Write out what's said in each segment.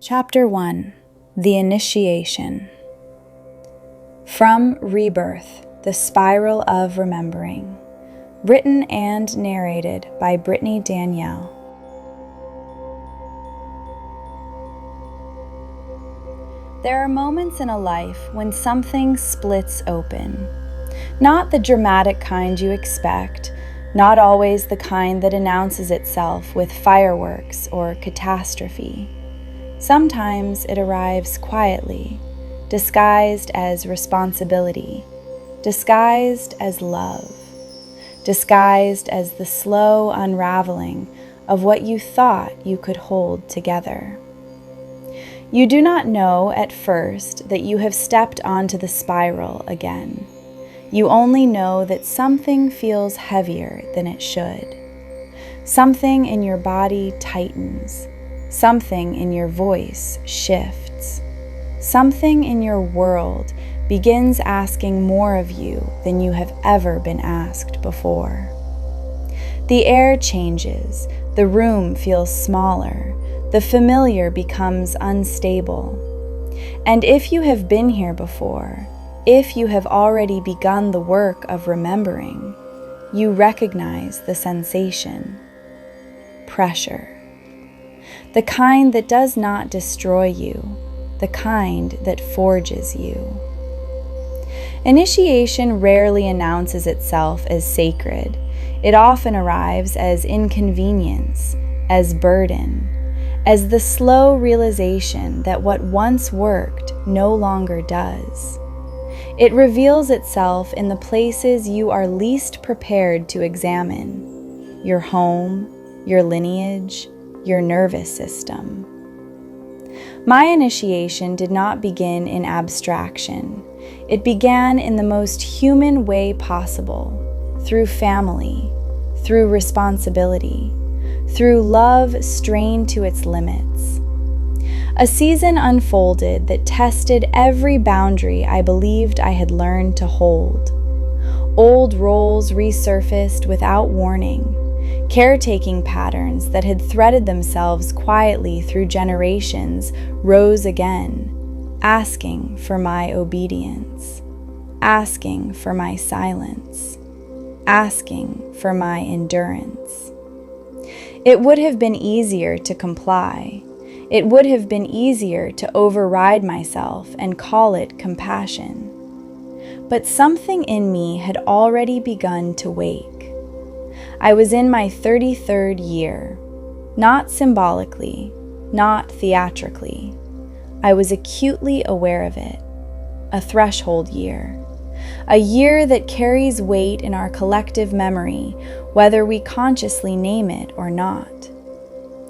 Chapter 1: The Initiation. From ReBirth, The Spiral of Remembering. Written and narrated by Brittany Danielle. There are moments in a life when something splits open. Not the dramatic kind you expect, not always the kind that announces itself with fireworks or catastrophe. Sometimes it arrives quietly, disguised as responsibility, disguised as love, disguised as the slow unraveling of what you thought you could hold together. You do not know at first that you have stepped onto the spiral again. You only know that something feels heavier than it should. Something in your body tightens. Something in your voice shifts. Something in your world begins asking more of you than you have ever been asked before. The air changes, the room feels smaller, the familiar becomes unstable. And if you have been here before, if you have already begun the work of remembering, you recognize the sensation: pressure. The kind that does not destroy you, the kind that forges you. Initiation rarely announces itself as sacred. It often arrives as inconvenience, as burden, as the slow realization that what once worked no longer does. It reveals itself in the places you are least prepared to examine: your home, your lineage, your nervous system. My initiation did not begin in abstraction. It began in the most human way possible, through family, through responsibility, through love strained to its limits. A season unfolded that tested every boundary I believed I had learned to hold. Old roles resurfaced without warning. Caretaking patterns that had threaded themselves quietly through generations rose again, asking for my obedience, asking for my silence, asking for my endurance. It would have been easier to comply. It would have been easier to override myself and call it compassion. But something in me had already begun to wake. I was in my 33rd year, not symbolically, not theatrically. I was acutely aware of it, a threshold year, a year that carries weight in our collective memory, whether we consciously name it or not.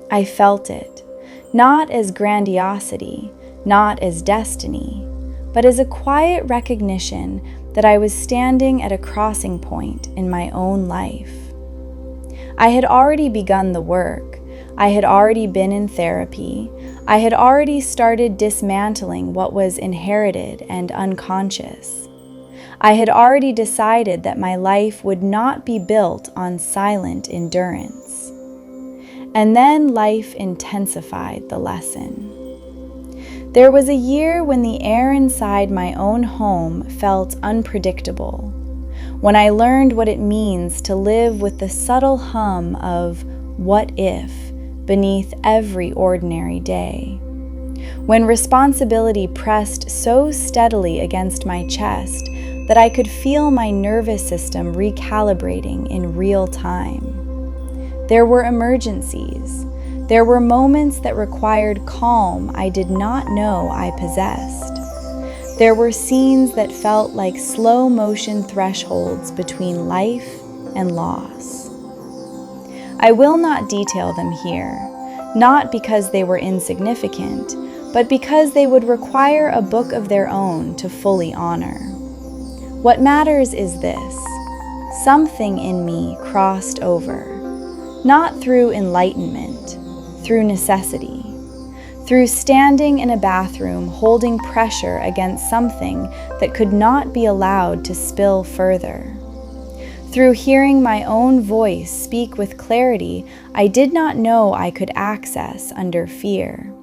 I felt it, not as grandiosity, not as destiny, but as a quiet recognition that I was standing at a crossing point in my own life. I had already begun the work. I had already been in therapy. I had already started dismantling what was inherited and unconscious. I had already decided that my life would not be built on silent endurance. And then life intensified the lesson. There was a year when the air inside my own home felt unpredictable, when I learned what it means to live with the subtle hum of "what if" beneath every ordinary day. When responsibility pressed so steadily against my chest that I could feel my nervous system recalibrating in real time. There were emergencies. There were moments that required calm I did not know I possessed. There were scenes that felt like slow motion thresholds between life and loss. I will not detail them here, not because they were insignificant, but because they would require a book of their own to fully honor. What matters is this: something in me crossed over, not through enlightenment, through necessity. Through standing in a bathroom holding pressure against something that could not be allowed to spill further. Through hearing my own voice speak with clarity I did not know I could access under fear.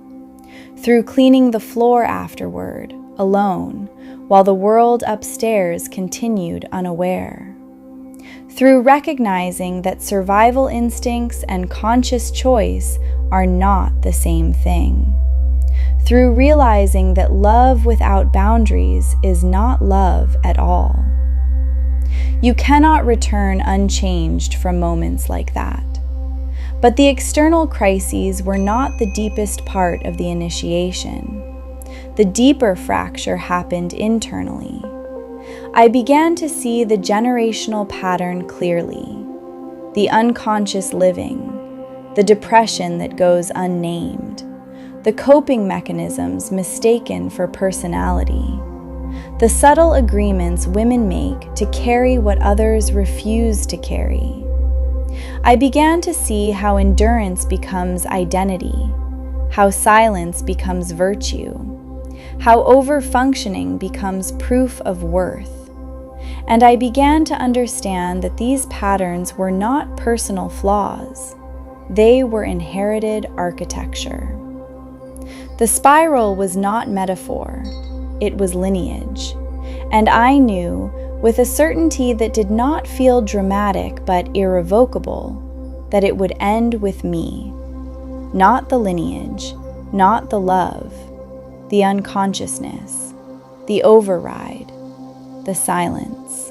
through cleaning the floor afterward, alone, while the world upstairs continued unaware. Through recognizing that survival instincts and conscious choice are not the same thing. Through realizing that love without boundaries is not love at all. You cannot return unchanged from moments like that. But the external crises were not the deepest part of the initiation. The deeper fracture happened internally. I began to see the generational pattern clearly, the unconscious living, the depression that goes unnamed, the coping mechanisms mistaken for personality, the subtle agreements women make to carry what others refuse to carry. I began to see how endurance becomes identity, how silence becomes virtue, how overfunctioning becomes proof of worth. And I began to understand that these patterns were not personal flaws. They were inherited architecture. The spiral was not metaphor, it was lineage. And I knew, with a certainty that did not feel dramatic but irrevocable, that it would end with me. Not the lineage, not the love, the unconsciousness, the override, the silence.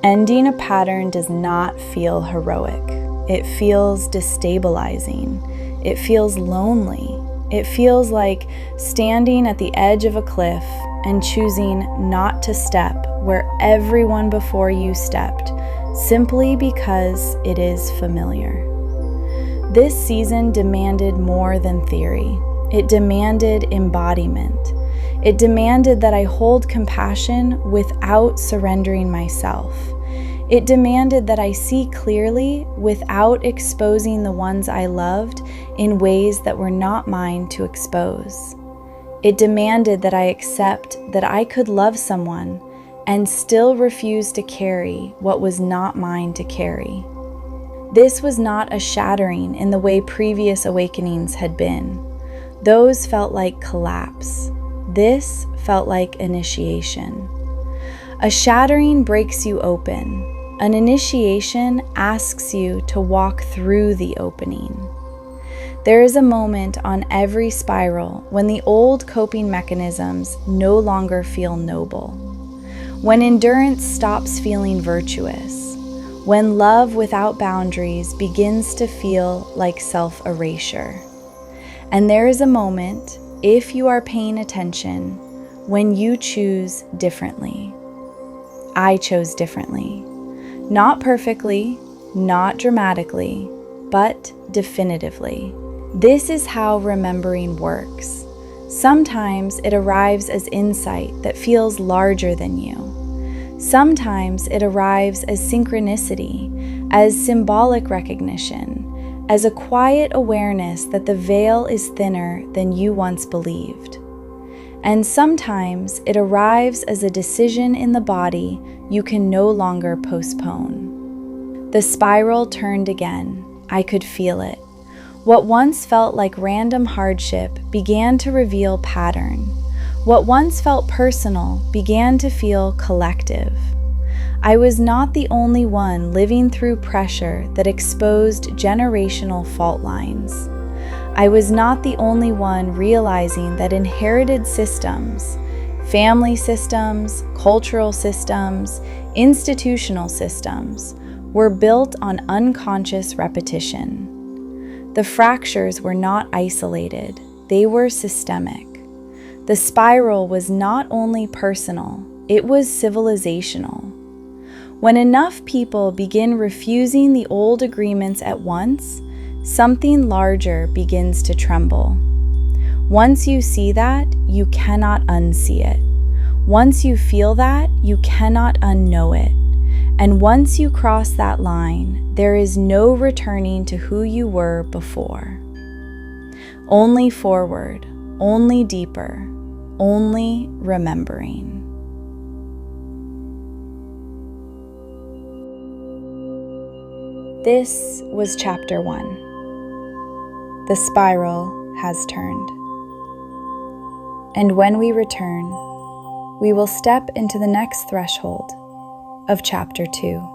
Ending a pattern does not feel heroic. It feels destabilizing. It feels lonely. It feels like standing at the edge of a cliff and choosing not to step where everyone before you stepped, simply because it is familiar. This season demanded more than theory. It demanded embodiment. It demanded that I hold compassion without surrendering myself. It demanded that I see clearly without exposing the ones I loved in ways that were not mine to expose. It demanded that I accept that I could love someone and still refuse to carry what was not mine to carry. This was not a shattering in the way previous awakenings had been. Those felt like collapse. This felt like initiation. A shattering breaks you open. An initiation asks you to walk through the opening. There is a moment on every spiral when the old coping mechanisms no longer feel noble, when endurance stops feeling virtuous, when love without boundaries begins to feel like self-erasure. And there is a moment, if you are paying attention, when you choose differently. I chose differently. Not perfectly, not dramatically, but definitively. This is how remembering works. Sometimes it arrives as insight that feels larger than you. Sometimes it arrives as synchronicity, as symbolic recognition, as a quiet awareness that the veil is thinner than you once believed. And sometimes it arrives as a decision in the body you can no longer postpone. The spiral turned again. I could feel it. What once felt like random hardship began to reveal pattern. What once felt personal began to feel collective. I was not the only one living through pressure that exposed generational fault lines. I was not the only one realizing that inherited systems, family systems, cultural systems, institutional systems, were built on unconscious repetition. The fractures were not isolated, they were systemic. The spiral was not only personal, it was civilizational. When enough people begin refusing the old agreements at once, something larger begins to tremble. Once you see that, you cannot unsee it. Once you feel that, you cannot unknow it. And once you cross that line, there is no returning to who you were before. Only forward, only deeper, only remembering. This was Chapter 1. the spiral has turned. And when we return, we will step into the next threshold of Chapter 2.